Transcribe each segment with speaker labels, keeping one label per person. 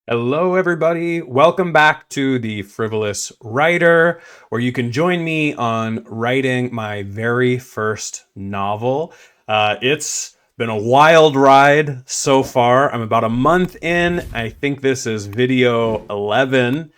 Speaker 1: Hello, everybody. Welcome back to the Frivolous Writer, where you can join me on writing my very first novel. It's been a wild ride so far. I'm about a month in. I think this is video 11,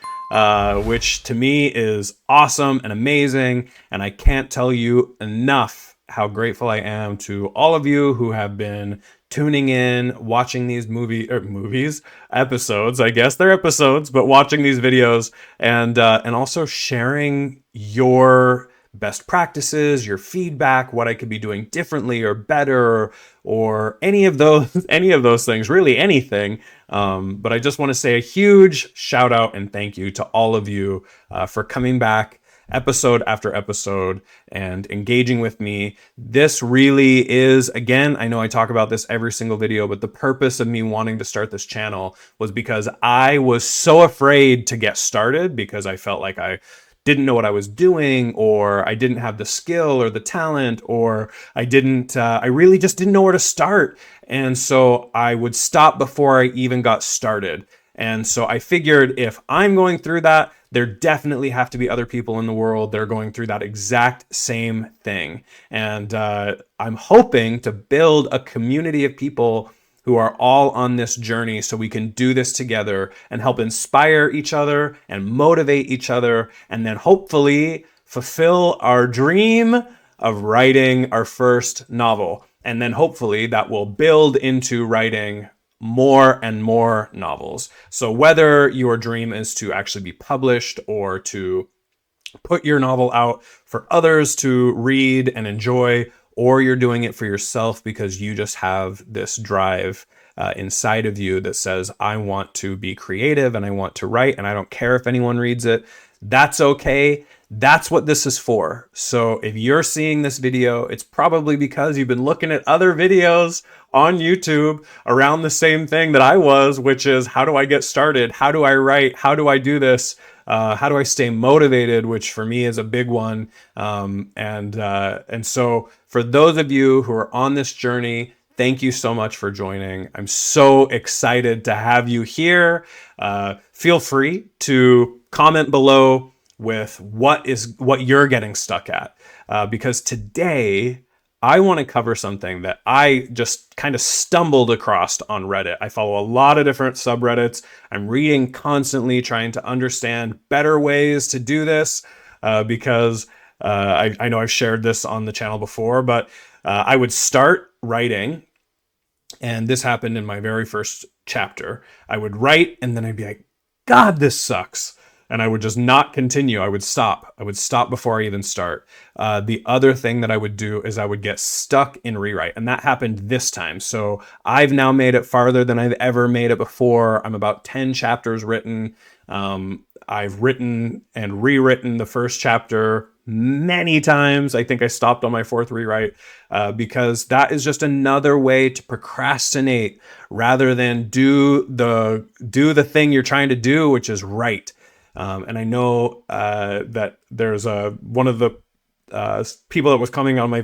Speaker 1: which to me is awesome and amazing. And I can't tell you enough how grateful I am to all of you who have been tuning in, watching these movies, episodes. I guess they're episodes, but watching these videos and also sharing your best practices, your feedback, what I could be doing differently or better, or any of those any of those things, really anything. But I just want to say a huge shout out and thank you to all of you for coming back episode after episode and engaging with me. This really is, again, I know I talk about this every single video, but the purpose of me wanting to start this channel was because I was so afraid to get started because I felt like I didn't know what I was doing, or I didn't have the skill or the talent, or I really just didn't know where to start. And so I would stop before I even got started. And so I figured if I'm going through that, there definitely have to be other people in the world that are going through that exact same thing. And I'm hoping to build a community of people who are all on this journey so we can do this together and help inspire each other and motivate each other, and then hopefully fulfill our dream of writing our first novel. And then hopefully that will build into writing more and more novels. So whether your dream is to actually be published or to put your novel out for others to read and enjoy, or you're doing it for yourself because you just have this drive inside of you that says, I want to be creative and I want to write and I don't care if anyone reads it, that's okay. That's what this is for. So if you're seeing this video, it's probably because you've been looking at other videos on YouTube around the same thing that I was, which is how do I get started? How do I write? How do I do this? How do I stay motivated? Which for me is a big one. And so for those of you who are on this journey, thank you so much for joining. I'm so excited to have you here. Feel free to comment below with what you're getting stuck at, because today I want to cover something that I just kind of stumbled across on Reddit. I follow a lot of different subreddits. I'm reading constantly, trying to understand better ways to do this, because I know I've shared this on the channel before, but I would start writing, and this happened in my very first chapter. I would write, and then I'd be like, God, this sucks. And I would just not continue. I would stop. I would stop before I even start. The other thing that I would do is I would get stuck in rewrite. And that happened this time. So I've now made it farther than I've ever made it before. I'm about 10 chapters written. I've written and rewritten the first chapter many times. I think I stopped on my fourth rewrite, because that is just another way to procrastinate rather than do the thing you're trying to do, which is write. And I know that there's one of the people that was commenting on my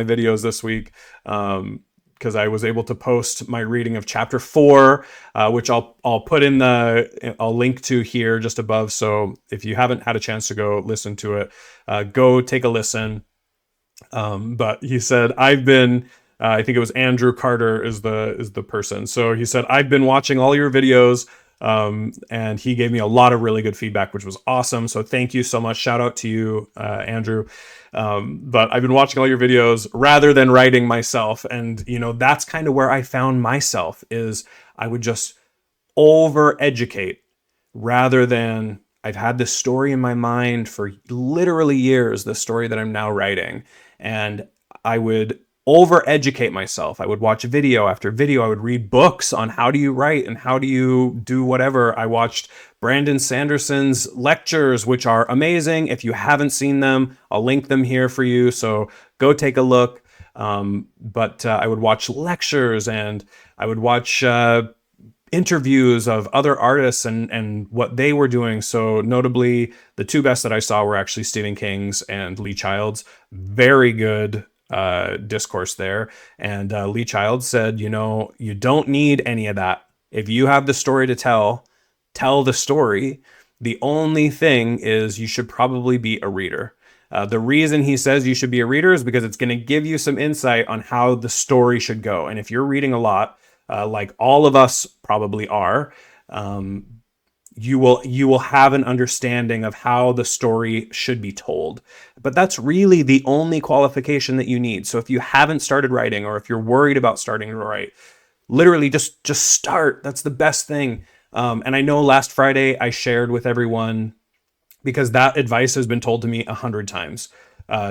Speaker 1: videos this week, because I was able to post my reading of chapter 4, which I'll put I'll link to here just above. So if you haven't had a chance to go listen to it, go take a listen. But he said, I think it was Andrew Carter is the person. So he said, I've been watching all your videos. And he gave me a lot of really good feedback, which was awesome. So thank you so much. Shout out to you, Andrew. But I've been watching all your videos rather than writing myself. And, that's kind of where I found myself, is I would just over educate rather than I've had this story in my mind for literally years, the story that I'm now writing. And I would over-educate myself. I would watch video after video. I would read books on how do you write and how do you do whatever. I watched Brandon Sanderson's lectures, which are amazing. If you haven't seen them, I'll link them here for you. So go take a look. But I would watch lectures, and I would watch interviews of other artists and what they were doing. So notably, the two best that I saw were actually Stephen King's and Lee Child's. Very good discourse there. And Lee Child said, you don't need any of that If you have the story to tell, tell the story. The only thing is you should probably be a reader. The reason he says you should be a reader is because it's going to give you some insight on how the story should go. And if you're reading a lot, like all of us probably are, you will have an understanding of how the story should be told. But that's really the only qualification that you need. So if you haven't started writing, or if you're worried about starting to write, literally just start. That's the best thing. And I know last Friday I shared with everyone, because that advice has been told to me 100 times.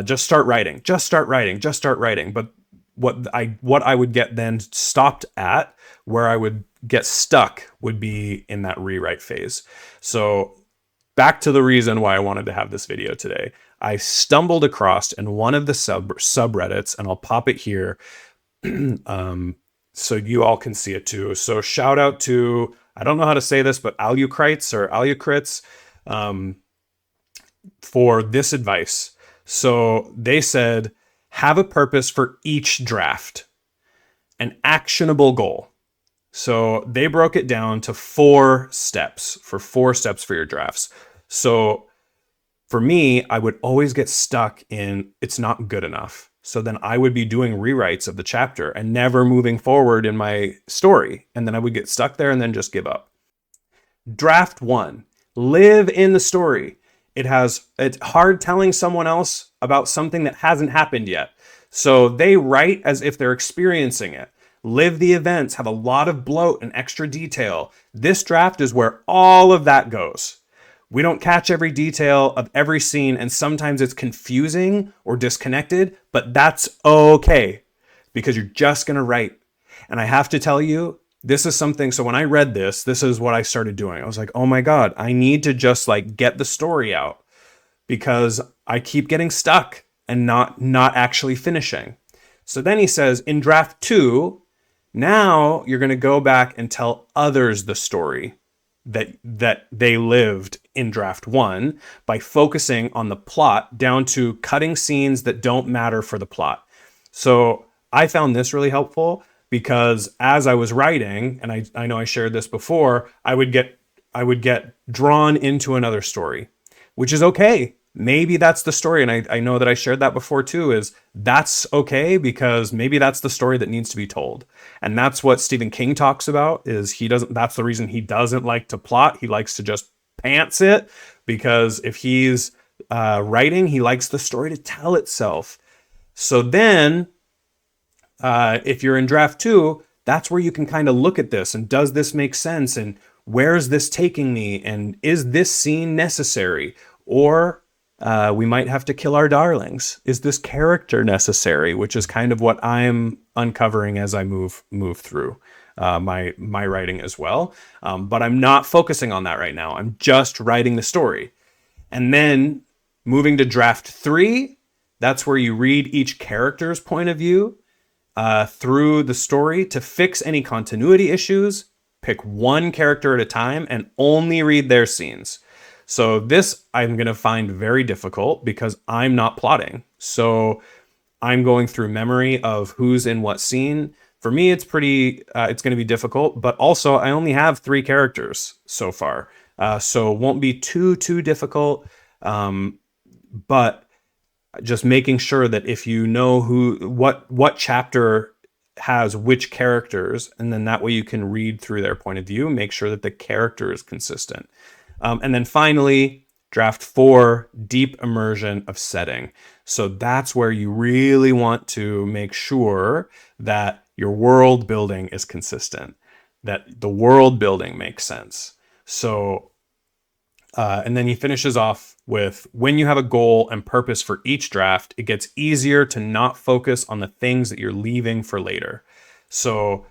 Speaker 1: Just start writing, just start writing, just start writing. But what I would get then stopped at, where I would get stuck, would be in that rewrite phase. So back to the reason why I wanted to have this video today. I stumbled across in one of the subreddits, and I'll pop it here so you all can see it too. So shout out to, I don't know how to say this, but Alucrits for this advice. So they said, have a purpose for each draft, an actionable goal. So they broke it down to 4 steps for your drafts. So for me, I would always get stuck in it's not good enough. So then I would be doing rewrites of the chapter and never moving forward in my story. And then I would get stuck there and then just give up. Draft 1, live in the story. It's hard telling someone else about something that hasn't happened yet. So they write as if they're experiencing it. Live the events, have a lot of bloat and extra detail. This draft is where all of that goes. We don't catch every detail of every scene, and sometimes it's confusing or disconnected, but that's okay, because you're just going to write. And I have to tell you, this is something, so when I read this is what I started doing. I was like, oh my God, I need to just get the story out, because I keep getting stuck and not actually finishing. So then he says, in draft 2, now you're going to go back and tell others the story that they lived in draft 1 by focusing on the plot down to cutting scenes that don't matter for the plot. So I found this really helpful, because as I was writing, and I know I shared this before, I would get drawn into another story, which is okay. Maybe that's the story. And I know that I shared that before too, is that's okay, because maybe that's the story that needs to be told. And that's what Stephen King talks about, is that's the reason he doesn't like to plot. He likes to just pants it, because if he's writing, he likes the story to tell itself. So then if you're in draft 2, that's where you can kind of look at this and, does this make sense? And where's this taking me? And is this scene necessary? Or we might have to kill our darlings. Is this character necessary? Which is kind of what I'm uncovering as I move through my writing as well. But I'm not focusing on that right now. I'm just writing the story. And then moving to draft 3, that's where you read each character's point of view through the story to fix any continuity issues. Pick one character at a time and only read their scenes. So this I'm going to find very difficult, because I'm not plotting. So I'm going through memory of who's in what scene. For me, it's it's going to be difficult, but also I only have 3 characters so far. So it won't be too difficult. But just making sure that if you know what chapter has which characters, and then that way you can read through their point of view, make sure that the character is consistent. And then finally, draft 4, deep immersion of setting. So that's where you really want to make sure that your world building is consistent, that the world building makes sense. So, and then he finishes off with, when you have a goal and purpose for each draft, it gets easier to not focus on the things that you're leaving for later. So,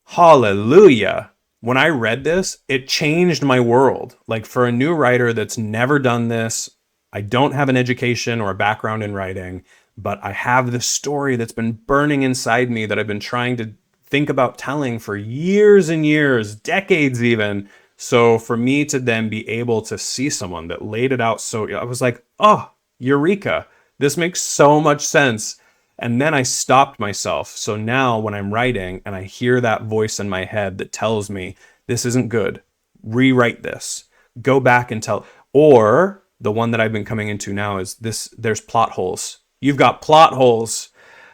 Speaker 1: hallelujah. When I read this, it changed my world. Like, for a new writer that's never done this, I don't have an education or a background in writing, but I have this story that's been burning inside me that I've been trying to think about telling for years and years, decades even. So for me to then be able to see someone that laid it out, so I was like, oh, eureka, this makes so much sense. And then I stopped myself. So now when I'm writing and I hear that voice in my head that tells me, this isn't good, rewrite this, go back and tell. Or the one that I've been coming into now is this: there's plot holes. You've got plot holes.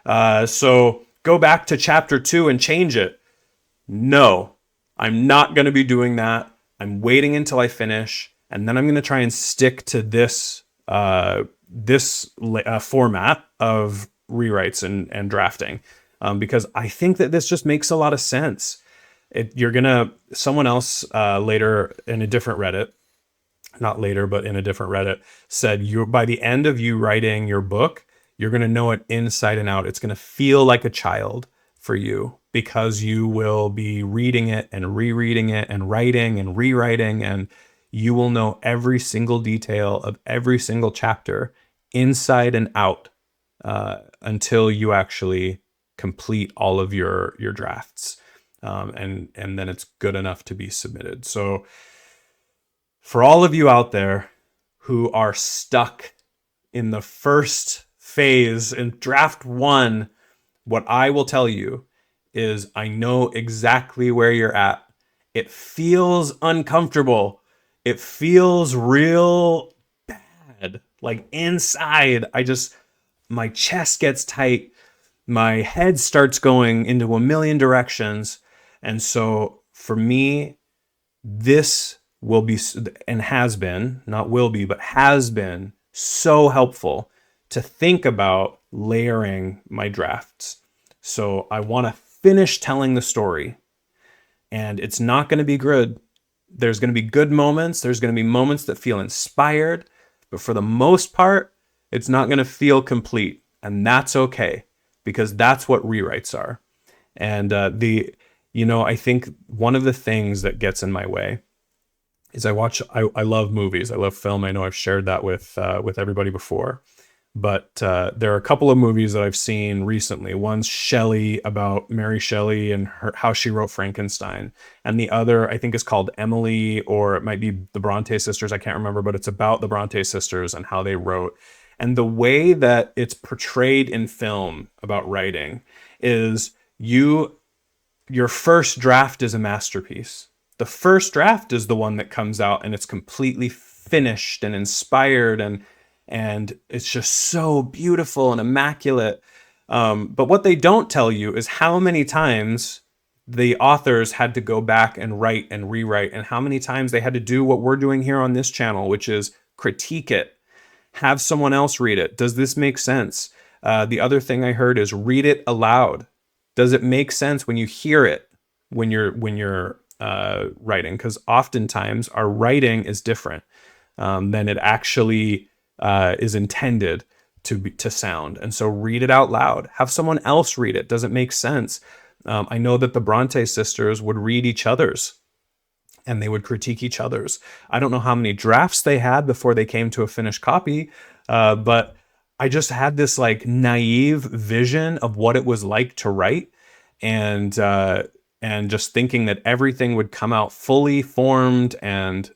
Speaker 1: So go back to chapter 2 and change it. No, I'm not going to be doing that. I'm waiting until I finish, and then I'm going to try and stick to this format of rewrites and drafting, because I think that this just makes a lot of sense. Someone else later in a different Reddit, not later, but in a different Reddit, said by the end of you writing your book, you're going to know it inside and out. It's going to feel like a child for you because you will be reading it and rereading it and writing and rewriting, and you will know every single detail of every single chapter inside and out until you actually complete all of your drafts. And then it's good enough to be submitted. So for all of you out there who are stuck in the first phase in draft 1, what I will tell you is I know exactly where you're at. It feels uncomfortable. It feels real bad. Like inside, my chest gets tight. My head starts going into a million directions. And so for me, this will be, and has been, not will be, but has been so helpful to think about layering my drafts. So I want to finish telling the story, and it's not going to be good. There's going to be good moments. There's going to be moments that feel inspired, but for the most part, it's not going to feel complete. And that's okay, because that's what rewrites are. And I think one of the things that gets in my way is I love movies. I love film. I know I've shared that with everybody before. But there are a couple of movies that I've seen recently. One's Shelley, about Mary Shelley and how she wrote Frankenstein. And the other, I think, is called Emily, or it might be the Bronte sisters. I can't remember, but it's about the Bronte sisters and how they wrote. And the way that it's portrayed in film about writing is your first draft is a masterpiece. The first draft is the one that comes out and it's completely finished and inspired, and it's just so beautiful and immaculate. But what they don't tell you is how many times the authors had to go back and write and rewrite, and how many times they had to do what we're doing here on this channel, which is critique it, have someone else read it. Does this make sense? The other thing I heard is read it aloud. Does it make sense when you hear it when you're writing? Because oftentimes our writing is different than it actually is intended to sound. And so read it out loud. Have someone else read it. Does it make sense? I know that the Bronte sisters would read each other's, and they would critique each other's. I don't know how many drafts they had before they came to a finished copy, but I just had this like naive vision of what it was like to write, and just thinking that everything would come out fully formed and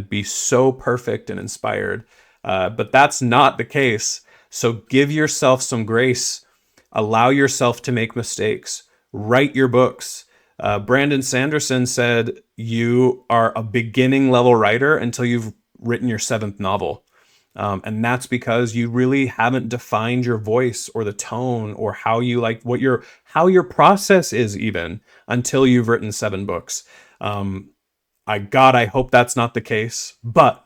Speaker 1: be so perfect and inspired. But that's not the case. So give yourself some grace. Allow yourself to make mistakes. Write your books. Brandon Sanderson said you are a beginning level writer until you've written your 7th novel. And that's because you really haven't defined your voice or the tone or how you like how your process is even until you've written 7 books. I hope that's not the case, but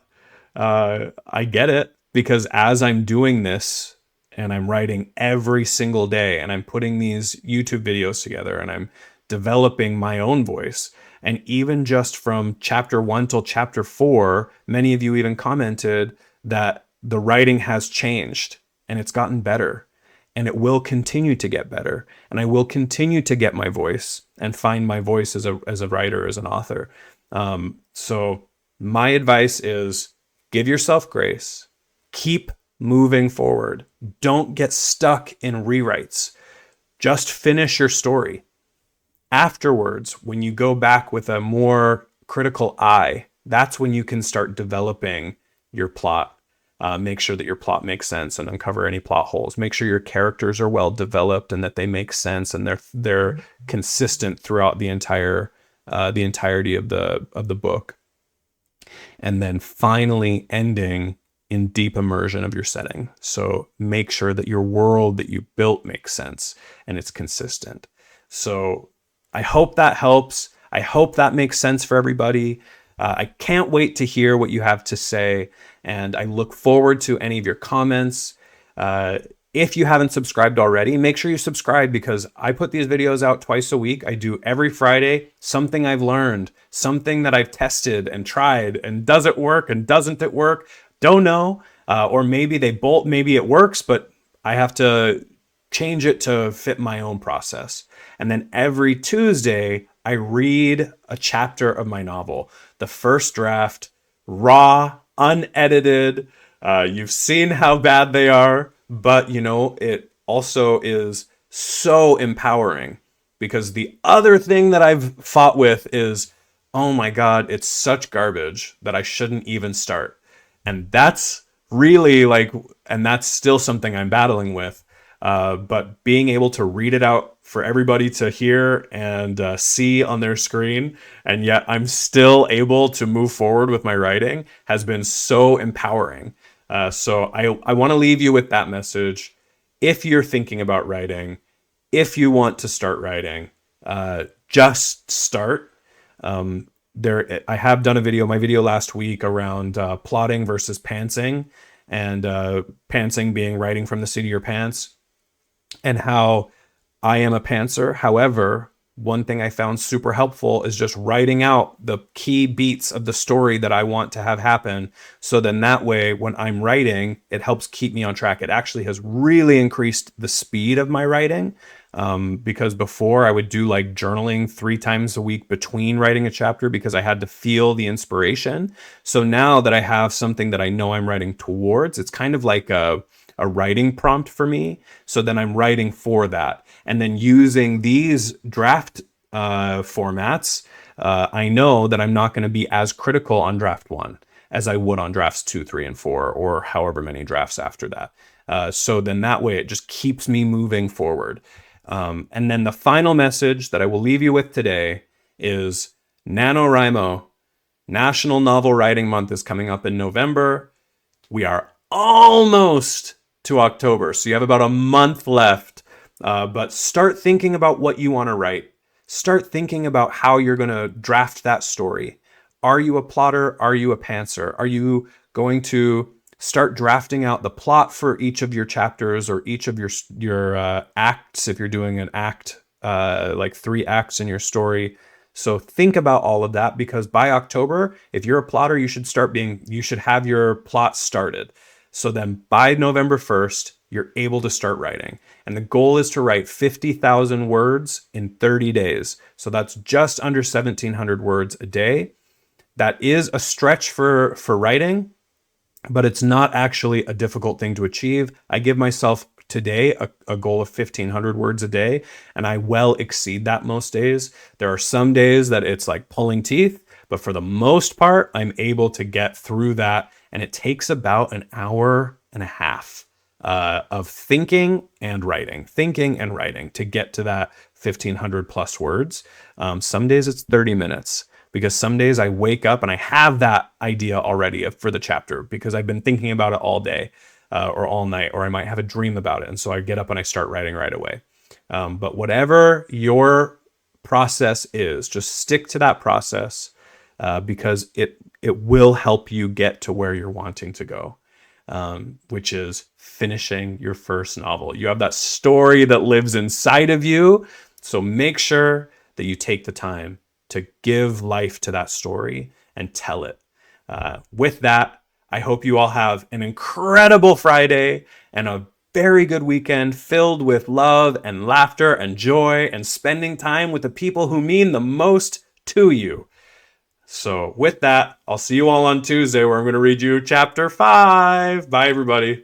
Speaker 1: I get it, because as I'm doing this and I'm writing every single day and I'm putting these YouTube videos together and I'm developing my own voice, and even just from chapter 1 till chapter 4, many of you even commented that the writing has changed and it's gotten better, and it will continue to get better, and I will continue to get my voice and find my voice as a writer, as an author. So my advice is give yourself grace, keep moving forward. Don't get stuck in rewrites. Just finish your story. Afterwards, when you go back with a more critical eye, that's when you can start developing your plot. Make sure that your plot makes sense and uncover any plot holes. Make sure your characters are well developed and that they make sense and they're consistent throughout the entirety of the book. And then finally ending in deep immersion of your setting. So make sure that your world that you built makes sense and it's consistent. So I hope that helps. I hope that makes sense for everybody. I can't wait to hear what you have to say, and I look forward to any of your comments. If you haven't subscribed already, make sure you subscribe, because I put these videos out twice a week. I do every Friday something I've learned, something that I've tested and tried, and does it work and doesn't it work? Don't know. Or maybe maybe it works, but I have to change it to fit my own process. And then every Tuesday, I read a chapter of my novel, the first draft, raw, unedited. You've seen how bad they are, but it also is so empowering, because the other thing that I've fought with is, oh my God, it's such garbage that I shouldn't even start. And that's really and that's still something I'm battling with. But being able to read it out for everybody to hear and see on their screen, and yet I'm still able to move forward with my writing, has been so empowering. So I want to leave you with that message. If you're thinking about writing, if you want to start writing, just start. I have done my video last week around plotting versus pantsing, and pantsing being writing from the seat of your pants, and how I am a pantser. However, one thing I found super helpful is just writing out the key beats of the story that I want to have happen. So then that way, when I'm writing, it helps keep me on track. It actually has really increased the speed of my writing, because before I would do journaling 3 times a week between writing a chapter, because I had to feel the inspiration. So now that I have something that I know I'm writing towards, it's kind of like a writing prompt for me. So then I'm writing for that. And then using these draft formats, I know that I'm not going to be as critical on draft 1 as I would on drafts 2, 3, and 4, or however many drafts after that. So then that way it just keeps me moving forward. And then the final message that I will leave you with today is NaNoWriMo, National Novel Writing Month, is coming up in November. We are almost to October, so you have about a month left. But start thinking about what you want to write. Start thinking about how you're going to draft that story. Are you a plotter? Are you a pantser? Are you going to start drafting out the plot for each of your chapters, or each of your acts, if you're doing an act, 3 acts in your story? So think about all of that, because by October, if you're a plotter, you should have your plot started. So then by November 1st, you're able to start writing. And the goal is to write 50,000 words in 30 days. So that's just under 1,700 words a day. That is a stretch for writing, but it's not actually a difficult thing to achieve. I give myself today a goal of 1,500 words a day, and I well exceed that most days. There are some days that it's like pulling teeth, but for the most part, I'm able to get through that. And it takes about an hour and a half of thinking and writing to get to that 1,500 plus words. Some days it's 30 minutes, because some days I wake up and I have that idea already for the chapter, because I've been thinking about it all day or all night, or I might have a dream about it. And so I get up and I start writing right away. But whatever your process is, just stick to that process, because it will help you get to where you're wanting to go, which is finishing your first novel. You have that story that lives inside of you. So make sure that you take the time to give life to that story and tell it. With that, I hope you all have an incredible Friday and a very good weekend filled with love and laughter and joy and spending time with the people who mean the most to you. So with that, I'll see you all on Tuesday, where I'm going to read you chapter 5. Bye, everybody.